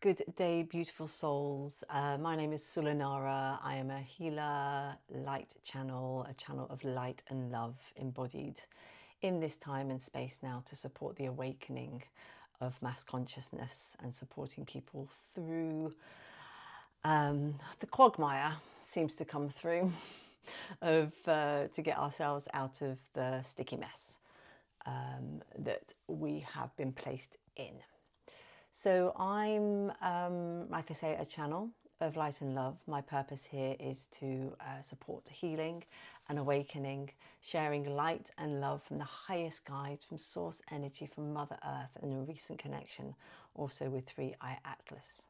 Good day, beautiful souls. My name is Sulanara. I am a healer, light channel, a channel of light and love embodied in this time and space now to support the awakening of mass consciousness and supporting people through the quagmire seems to come through of to get ourselves out of the sticky mess that we have been placed in. So I'm, like I say, a channel of light and love. My purpose here is to support healing and awakening, sharing light and love from the highest guides, from source energy, from Mother Earth, and a recent connection also with 3i Atlas.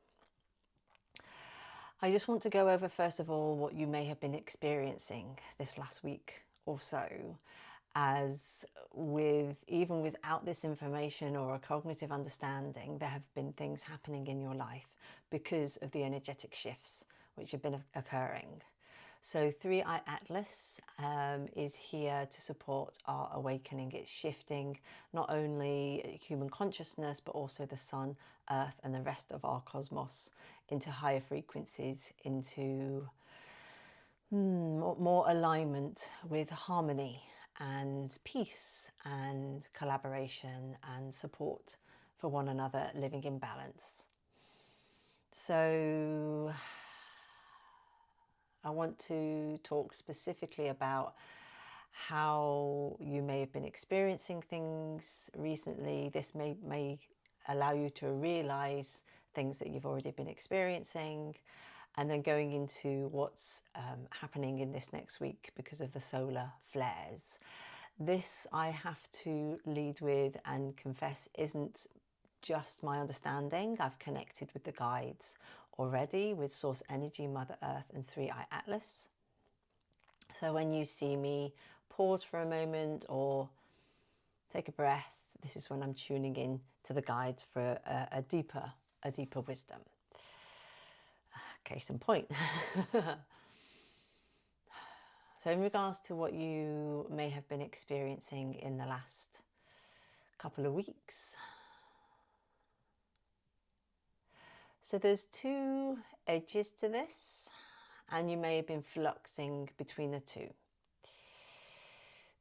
I just want to go over, first of all, what you may have been experiencing this last week or so, as even without this information or a cognitive understanding, there have been things happening in your life because of the energetic shifts which have been occurring. So 3i Atlas is here to support our awakening. It's shifting not only human consciousness, but also the sun, earth, and the rest of our cosmos into higher frequencies, into more alignment with harmony and peace and collaboration and support for one another, living in balance. So I want to talk specifically about how you may have been experiencing things recently. This may allow you to realize things that you've already been experiencing, and then going into what's happening in this next week because of the solar flares. This, I have to lead with and confess, isn't just my understanding. I've connected with the guides already, with Source Energy, Mother Earth, and 3i Atlas. So when you see me pause for a moment or take a breath, this is when I'm tuning in to the guides for a deeper wisdom. Case in point. So in regards to what you may have been experiencing in the last couple of weeks, so there's two edges to this, and you may have been fluxing between the two.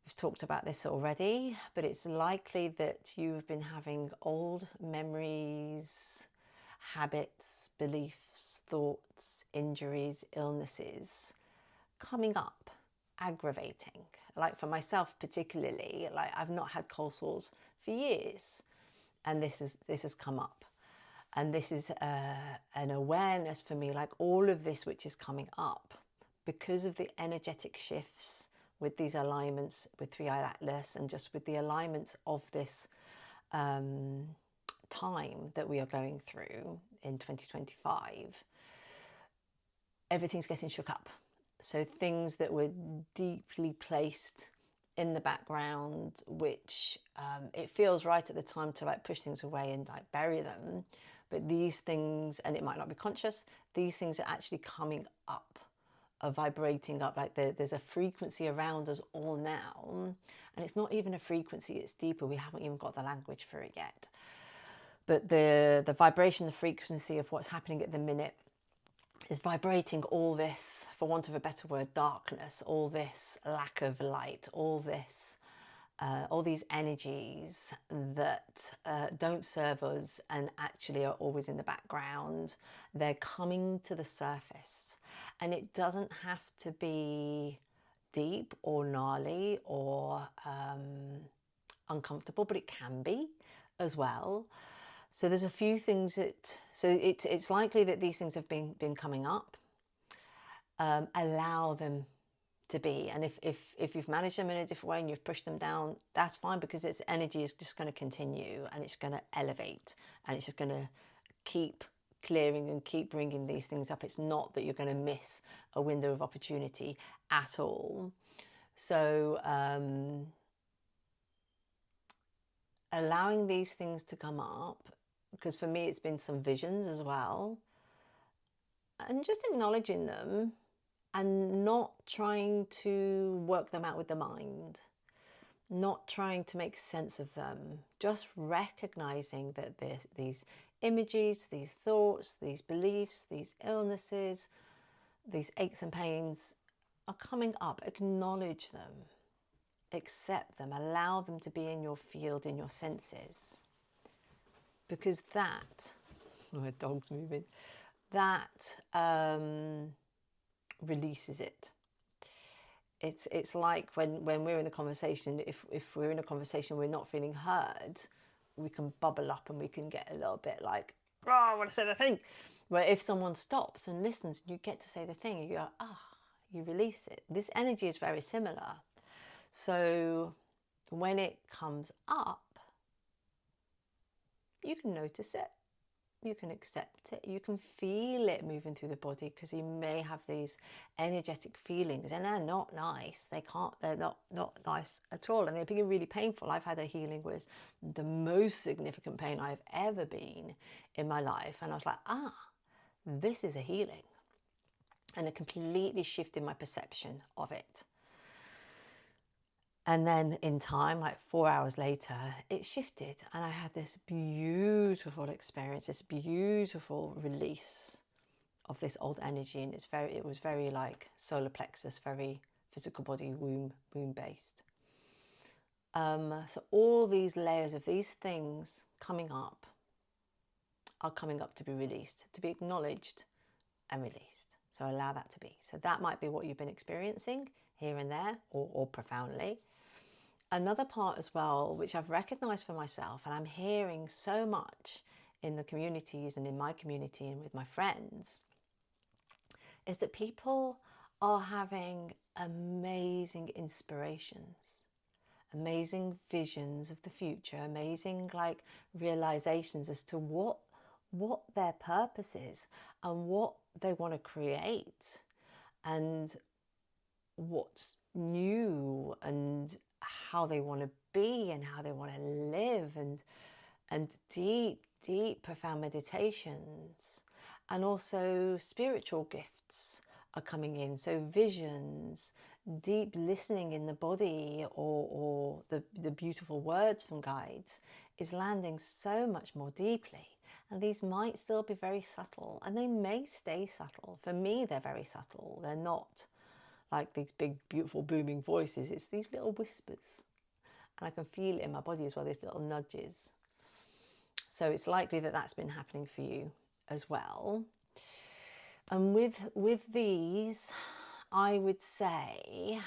We've talked about this already, but it's likely that you've been having old memories, habits, beliefs, thoughts, injuries, illnesses coming up, aggravating. Like for myself particularly, like I've not had cold sores for years, and this has come up. And this is an awareness for me, like all of this which is coming up because of the energetic shifts with these alignments with 3i Atlas, and just with the alignments of this time that we are going through in 2025. Everything's getting shook up. So things that were deeply placed in the background, which it feels right at the time to like push things away and like bury them. But these things, and it might not be conscious, these things are actually coming up, are vibrating up. Like there's a frequency around us all now. And it's not even a frequency, it's deeper. We haven't even got the language for it yet. But the vibration, the frequency of what's happening at the minute is vibrating all this, for want of a better word, darkness, all this lack of light, all this, all these energies that don't serve us and actually are always in the background. They're coming to the surface, and it doesn't have to be deep or gnarly or uncomfortable, but it can be as well. So there's a few things that, so it's likely that these things have been coming up. Allow them to be, and if you've managed them in a different way and you've pushed them down, that's fine, because its energy is just going to continue, and it's going to elevate, and it's just going to keep clearing and keep bringing these things up. It's not that you're going to miss a window of opportunity at all. So allowing these things to come up, because for me it's been some visions as well, and just acknowledging them and not trying to work them out with the mind. not trying to make sense of them, just recognizing that these images, these thoughts, these beliefs, these illnesses, these aches and pains are coming up. Acknowledge them, accept them, allow them to be in your field, in your senses. Because that, my dog's moving, that releases it. It's like when we're in a conversation, if we're in a conversation we're not feeling heard, we can bubble up and we can get a little bit like, oh, I want to say the thing. Where if someone stops and listens, you get to say the thing, you go, you release it. This energy is very similar. So when it comes up, you can notice it. You can accept it, you can feel it moving through the body, because you may have these energetic feelings and they're not nice. They're not nice at all, and they're being really painful. I've had a healing with the most significant pain I've ever been in my life, and I was like, this is a healing, and it completely shifted my perception of it. And then in time, like 4 hours later, it shifted and I had this beautiful experience, this beautiful release of this old energy. And it was very like solar plexus, very physical body, womb based. So all these layers of these things coming up are coming up to be released, to be acknowledged and released. So allow that to be. So that might be what you've been experiencing here and there, or profoundly. Another part as well, which I've recognized for myself, and I'm hearing so much in the communities and in my community and with my friends, is that people are having amazing inspirations, amazing visions of the future, amazing like realizations as to what their purpose is and what they want to create and what's new and how they want to be and how they want to live, and deep profound meditations, and also spiritual gifts are coming in. So visions, deep listening in the body, or the beautiful words from guides is landing so much more deeply. And these might still be very subtle, and they may stay subtle. For me, they're very subtle. They're not like these big, beautiful, booming voices. It's these little whispers. And I can feel it in my body as well, these little nudges. So it's likely that that's been happening for you as well. And with these, I would say,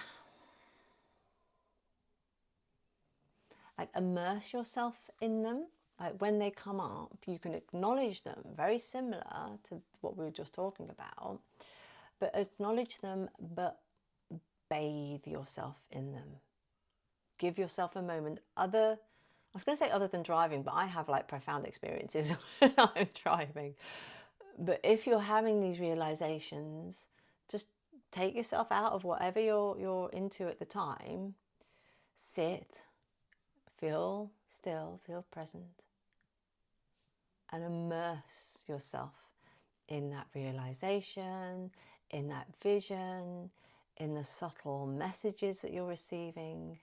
like, immerse yourself in them. Like when they come up, you can acknowledge them, very similar to what we were just talking about, but acknowledge them, but bathe yourself in them. Give yourself a moment. I was going to say other than driving, but I have like profound experiences when I'm driving. But if you're having these realizations, just take yourself out of whatever you're into at the time. Sit, feel still, feel present, and immerse yourself in that realization, in that vision, in the subtle messages that you're receiving,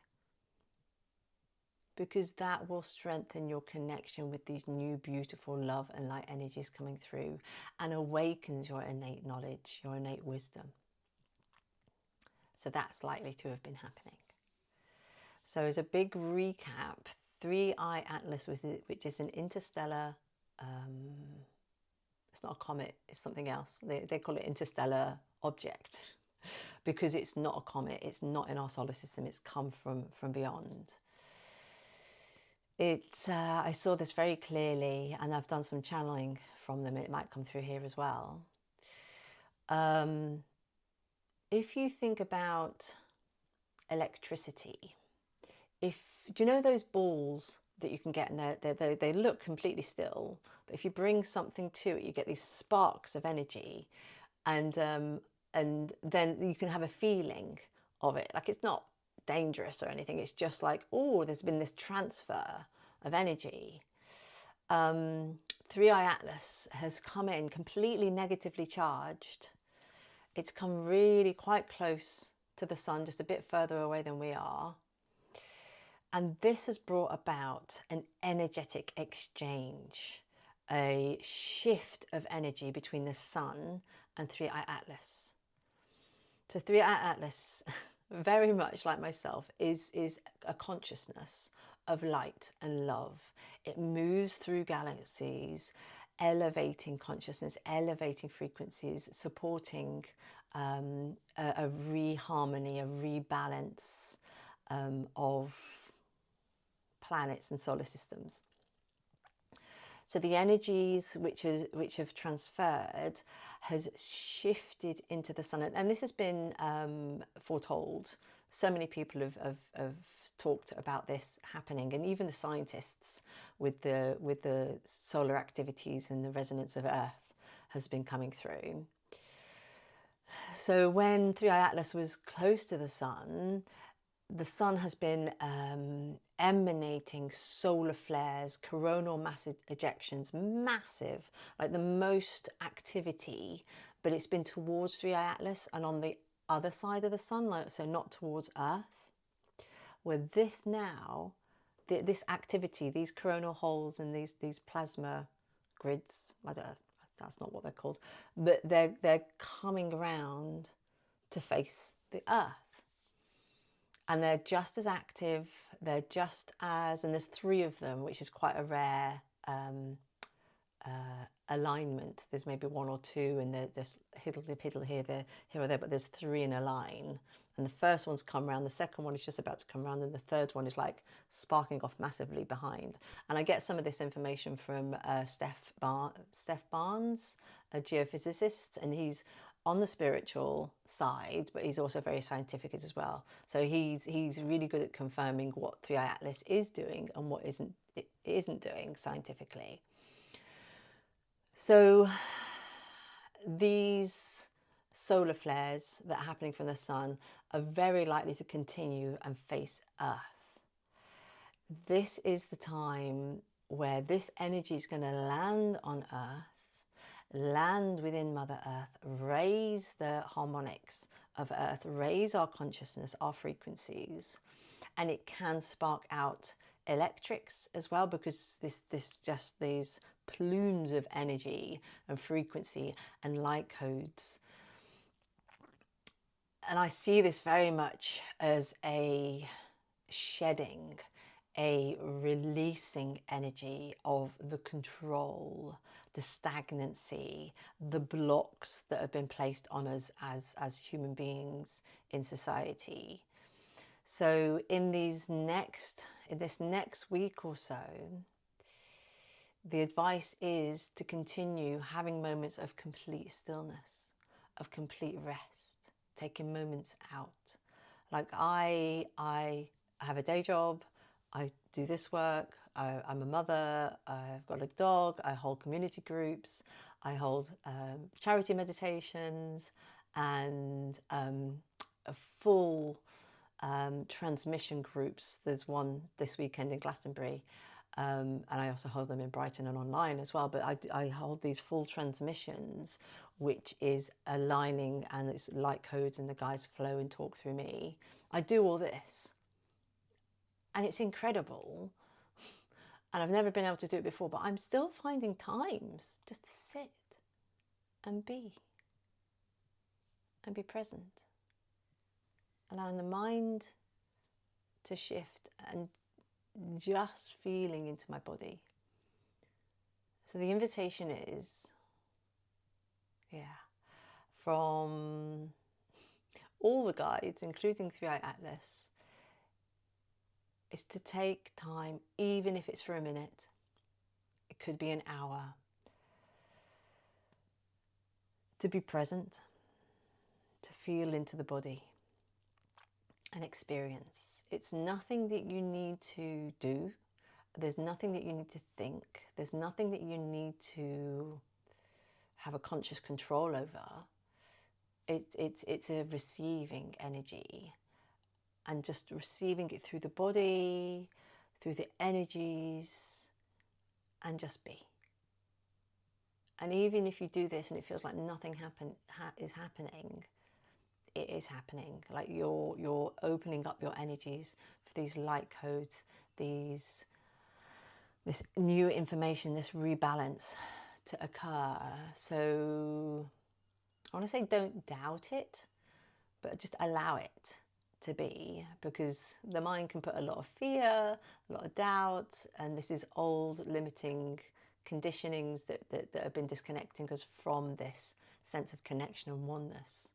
because that will strengthen your connection with these new beautiful love and light energies coming through, and awakens your innate knowledge, your innate wisdom. So that's likely to have been happening. So as a big recap, 3I Atlas, which is an interstellar, it's not a comet, it's something else. They call it interstellar object because it's not a comet, it's not in our solar system, it's come from beyond. I saw this very clearly, and I've done some channeling from them. It might come through here as well. If you think about electricity, do you know those balls that you can get, and they look completely still, but if you bring something to it, you get these sparks of energy, and then you can have a feeling of it. Like, it's not dangerous or anything, it's just like, oh, there's been this transfer of energy. 3I Atlas has come in completely negatively charged. It's come really quite close to the sun, just a bit further away than we are. And this has brought about an energetic exchange, a shift of energy between the sun and 3i Atlas. So 3i Atlas, very much like myself, is a consciousness of light and love. It moves through galaxies, elevating consciousness, elevating frequencies, supporting a reharmony, a rebalance of planets and solar systems. So the energies which have transferred has shifted into the sun, and this has been foretold. So many people have talked about this happening, and even the scientists with the solar activities and the resonance of Earth has been coming through. So when 3i Atlas was close to the sun has been emanating solar flares, coronal mass ejections, massive, like the most activity, but it's been towards 3i Atlas and on the other side of the sun, so not towards Earth. Where this now, this activity, these coronal holes and these plasma grids, I don't know, that's not what they're called, but they're coming around to face the Earth. And they're just as active, they're just as, and there's 3 of them, which is quite a rare alignment. There's maybe 1 or 2, and there's hiddle here or there, but there's 3 in a line. And the first one's come around, the second one is just about to come around, and the third one is like sparking off massively behind. And I get some of this information from Steph Barnes, a geophysicist, and he's on the spiritual side, but he's also very scientific as well. So he's really good at confirming what 3i Atlas is doing and what it isn't doing scientifically. So these solar flares that are happening from the sun are very likely to continue and face Earth. This is the time where this energy is going to land on Earth, land within Mother Earth, raise the harmonics of Earth, raise our consciousness, our frequencies, and it can spark out electrics as well, because these plumes of energy and frequency and light codes. And I see this very much as a shedding, a releasing energy of the control, the stagnancy, the blocks that have been placed on us as human beings in society. So in this next week or so, the advice is to continue having moments of complete stillness, of complete rest, taking moments out. Like I have a day job, I do this work, I'm a mother, I've got a dog, I hold community groups, I hold charity meditations, and a full transmission groups. There's one this weekend in Glastonbury, and I also hold them in Brighton and online as well. But I hold these full transmissions, which is aligning, and it's light codes, and the guys flow and talk through me. I do all this, and it's incredible. And I've never been able to do it before, but I'm still finding times just to sit and be present, allowing the mind to shift and just feeling into my body. So the invitation is, from all the guides, including 3i Atlas, is to take time, even if it's for a minute. It could be an hour, to be present, to feel into the body and experience. It's nothing that you need to do. There's nothing that you need to think. There's nothing that you need to have a conscious control over. It's a receiving energy, and just receiving it through the body, through the energies, and just be. And even if you do this and it feels like nothing is happening, it is happening. Like you're opening up your energies for these light codes, this new information, this rebalance to occur. So I want to say don't doubt it, but just allow it to be, because the mind can put a lot of fear, a lot of doubt, and this is old limiting conditionings that have been disconnecting us from this sense of connection and oneness.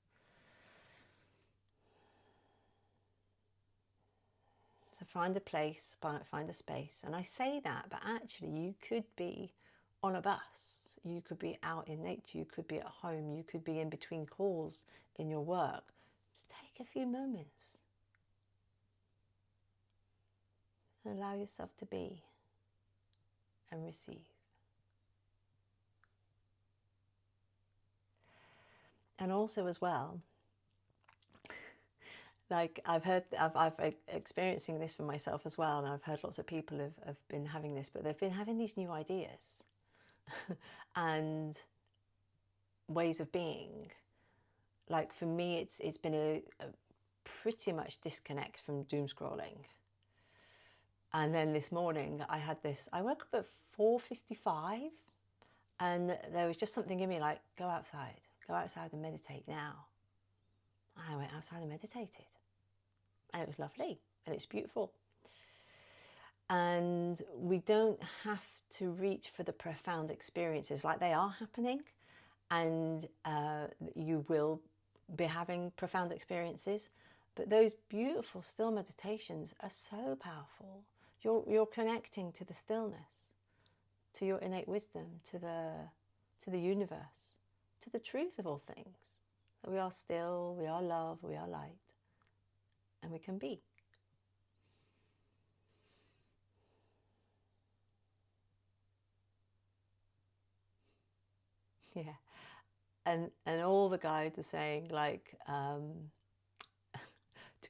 So find a place, find a space. And I say that, but actually you could be on a bus, you could be out in nature, you could be at home, you could be in between calls in your work. Just take a few moments and allow yourself to be and receive. And also as well, like I've experiencing this for myself as well, and I've heard lots of people have been having this, but they've been having these new ideas and ways of being. Like for me, it's been a pretty much disconnect from doom scrolling. And then this morning I had this, I woke up at 4:55 and there was just something in me like, go outside and meditate now. I went outside and meditated. And it was lovely and it's beautiful. And we don't have to reach for the profound experiences, like they are happening, and you will be having profound experiences. But those beautiful still meditations are so powerful. You're connecting to the stillness, to your innate wisdom, to the universe, to the truth of all things. That we are still, we are love, we are light, and we can be. Yeah. And all the guides are saying, like, to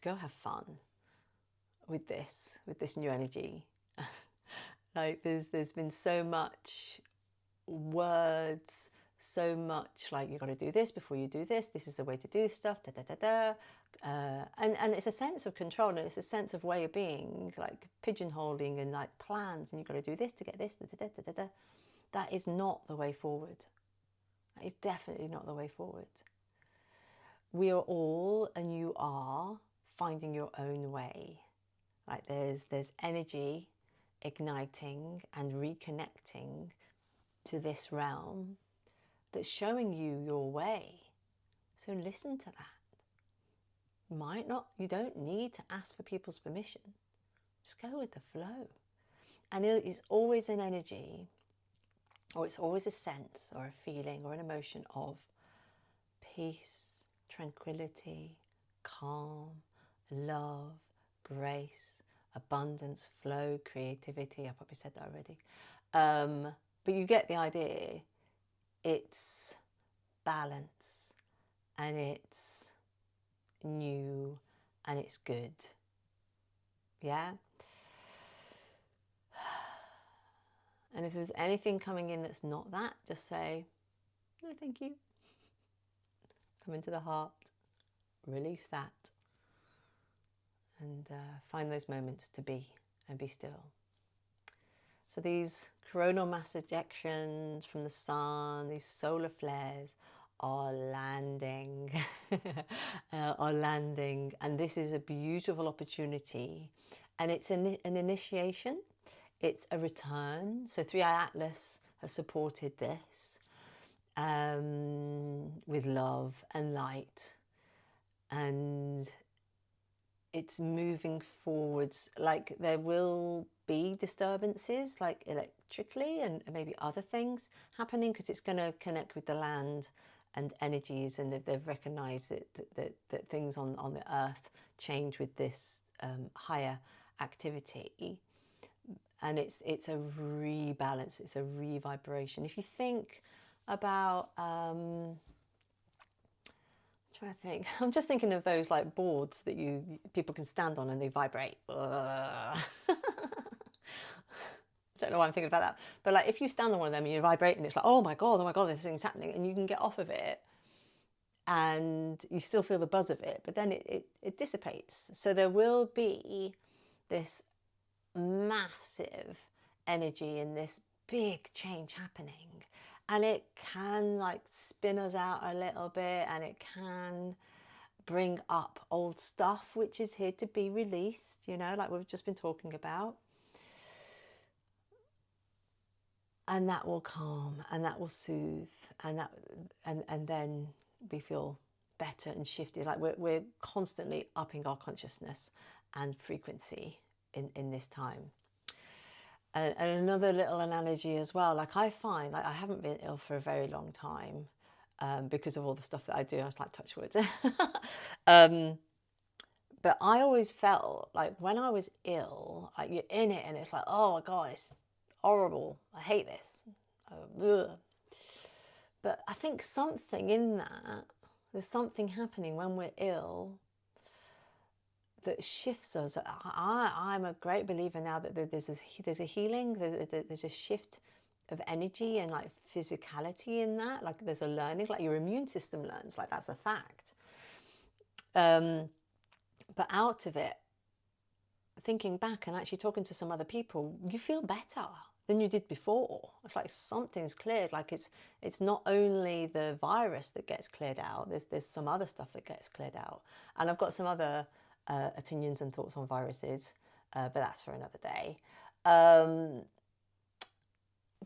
go have fun with this new energy. Like there's been so much words, so much like you got to do this before you do this. This is the way to do stuff. Da da da da. And it's a sense of control, and it's a sense of way of being, like pigeonholing and like plans, and you've got to do this to get this. Da da da da da. That is not the way forward. That is definitely not the way forward. We are all, and you are, finding your own way. Like there's energy igniting and reconnecting to this realm that's showing you your way. So listen to that. You don't need to ask for people's permission. Just go with the flow. And it is always an energy, or it's always a sense or a feeling or an emotion of peace, tranquility, calm, love, grace, abundance, flow, creativity. I probably said that already. But you get the idea. It's balance, and it's new, and it's good. Yeah? And if there's anything coming in that's not that, just say, no, thank you. Come into the heart, release that, and find those moments to be and be still. So these coronal mass ejections from the sun, these solar flares are landing, and this is a beautiful opportunity, and it's an initiation. It's a return. So 3i Atlas has supported this with love and light, and it's moving forwards. Like there will be disturbances, like electrically and maybe other things happening, because it's going to connect with the land and energies, and they've recognized that things on the earth change with this higher activity. And it's a rebalance, it's a revibration. If you think about, I'm trying to think, I'm just thinking of those like boards that people can stand on and they vibrate. I don't know why I'm thinking about that. But like if you stand on one of them and you vibrate and it's like, oh my God, this thing's happening, and you can get off of it. and you still feel the buzz of it, but then it dissipates. So there will be this massive energy in this big change happening, and it can like spin us out a little bit, and it can bring up old stuff which is here to be released, you know, like we've just been talking about. And that will calm, and that will soothe, and then we feel better and shifted. Like we're constantly upping our consciousness and frequency in this time. And another little analogy as well, like I find, like I haven't been ill for a very long time, because of all the stuff that I do. I was like, touch wood. But I always felt like when I was ill, like you're in it and it's like, oh my God, it's horrible. I hate this. But I think something in that, there's something happening when we're ill that shifts us. I'm a great believer now that there's a healing, there's a shift of energy and like physicality in that. Like there's a learning, like your immune system learns, like that's a fact. But out of it, thinking back and actually talking to some other people, you feel better than you did before. It's like something's cleared. Like it's not only the virus that gets cleared out. There's some other stuff that gets cleared out. And I've got some other opinions and thoughts on viruses, but that's for another day.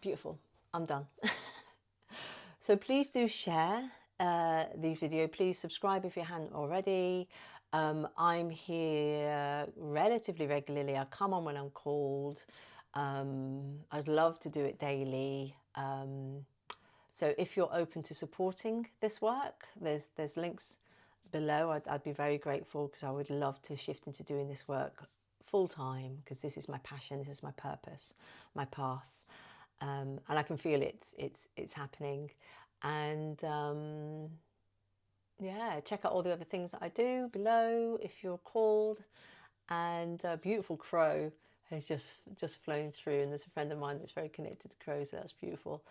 Beautiful. I'm done. So please do share these videos. Please subscribe if you hadn't already. I'm here relatively regularly. I come on when I'm called. I'd love to do it daily. So if you're open to supporting this work, there's links below. I'd be very grateful, because I would love to shift into doing this work full time, because this is my passion, this is my purpose, my path, and I can feel it's happening. And yeah, check out all the other things that I do below if you're called. And a beautiful crow has just flown through, and there's a friend of mine that's very connected to crows, so that's beautiful.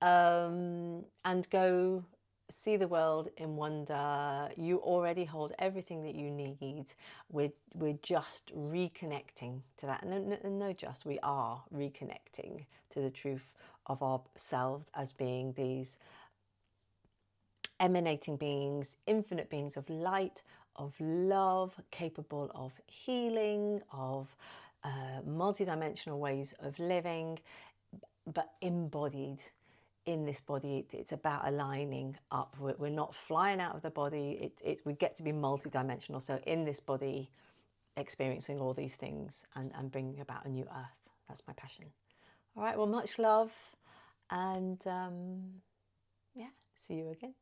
And go see the world in wonder. You already hold everything that you need. We're just reconnecting to that. No, we are reconnecting to the truth of ourselves as being these emanating beings, infinite beings of light, of love, capable of healing, of multidimensional ways of living, but embodied in this body. It's about aligning up. We're not flying out of the body. We get to be multidimensional. So in this body, experiencing all these things and bringing about a new earth. That's my passion. All right, well, much love. And yeah, see you again.